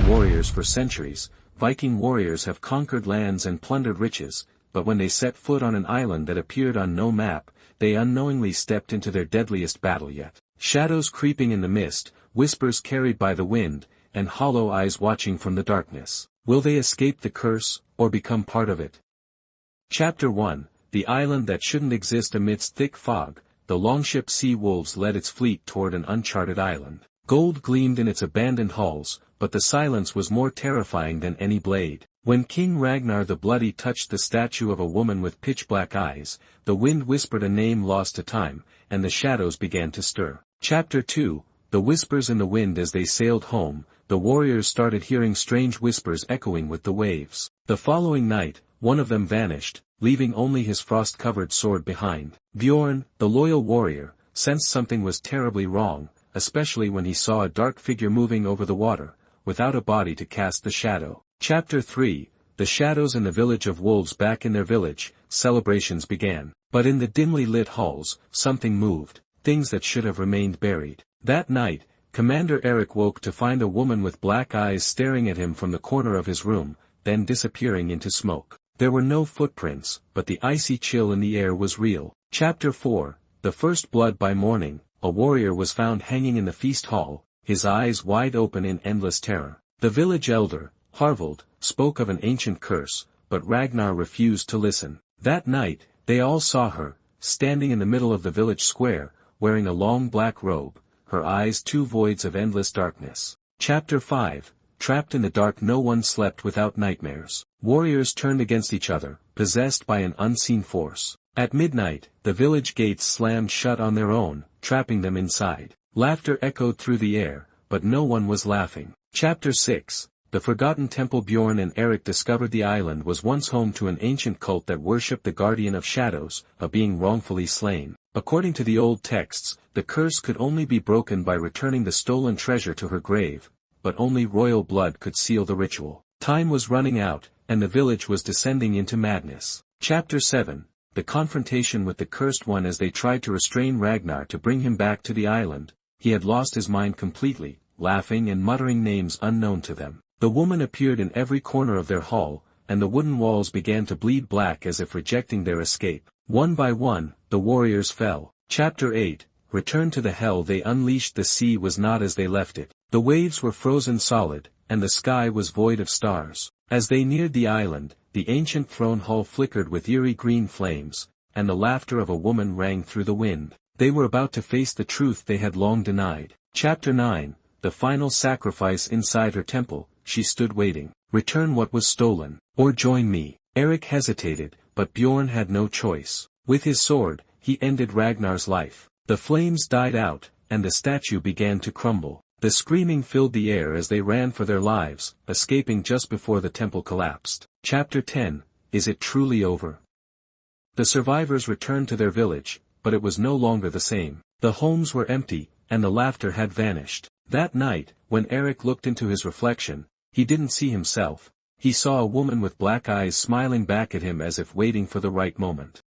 warriors for centuries. Viking warriors have conquered lands and plundered riches, but when they set foot on an island that appeared on no map, they unknowingly stepped into their deadliest battle yet. Shadows creeping in the mist, whispers carried by the wind, and hollow eyes watching from the darkness. Will they escape the curse, or become part of it? Chapter 1, The Island That Shouldn't Exist. Amidst thick fog, the longship Sea Wolves led its fleet toward an uncharted island. Gold gleamed in its abandoned halls, but the silence was more terrifying than any blade. When King Ragnar the Bloody touched the statue of a woman with pitch-black eyes, the wind whispered a name lost to time, and the shadows began to stir. Chapter 2, The Whispers in the Wind. As they sailed home, the warriors started hearing strange whispers echoing with the waves. The following night, one of them vanished, leaving only his frost-covered sword behind. Bjorn, the loyal warrior, sensed something was terribly wrong, especially when he saw a dark figure moving over the water, without a body to cast the shadow. Chapter 3, The Shadows in the Village of Wolves. Back in their village, celebrations began. But in the dimly lit halls, something moved, things that should have remained buried. That night, Commander Eric woke to find a woman with black eyes staring at him from the corner of his room, then disappearing into smoke. There were no footprints, but the icy chill in the air was real. Chapter 4, The First Blood. By morning, a warrior was found hanging in the feast hall, his eyes wide open in endless terror. The village elder, Harvald, spoke of an ancient curse, but Ragnar refused to listen. That night, they all saw her, standing in the middle of the village square, wearing a long black robe, her eyes two voids of endless darkness. Chapter 5, Trapped in the dark. No one slept without nightmares. Warriors turned against each other, possessed by an unseen force. At midnight, the village gates slammed shut on their own, trapping them inside. Laughter echoed through the air, but no one was laughing. Chapter 6, The Forgotten Temple. Bjorn and Eric discovered the island was once home to an ancient cult that worshipped the Guardian of Shadows, a being wrongfully slain. According to the old texts, the curse could only be broken by returning the stolen treasure to her grave, but only royal blood could seal the ritual. Time was running out, and the village was descending into madness. Chapter 7, The Confrontation with the Cursed One. As they tried to restrain Ragnar to bring him back to the island, he had lost his mind completely, laughing and muttering names unknown to them. The woman appeared in every corner of their hall, and the wooden walls began to bleed black as if rejecting their escape. One by one, the warriors fell. Chapter 8, Return to the Hell. They unleashed. The sea was not as they left it. The waves were frozen solid, and the sky was void of stars. As they neared the island, the ancient throne hall flickered with eerie green flames, and the laughter of a woman rang through the wind. They were about to face the truth they had long denied. Chapter 9, The Final Sacrifice. Inside her temple, she stood waiting. Return what was stolen, or join me. Eric hesitated, but Bjorn had no choice. With his sword, he ended Ragnar's life. The flames died out, and the statue began to crumble. The screaming filled the air as they ran for their lives, escaping just before the temple collapsed. Chapter 10, Is It Truly Over? The survivors returned to their village, but it was no longer the same. The homes were empty, and the laughter had vanished. That night, when Eric looked into his reflection, he didn't see himself. He saw a woman with black eyes smiling back at him as if waiting for the right moment.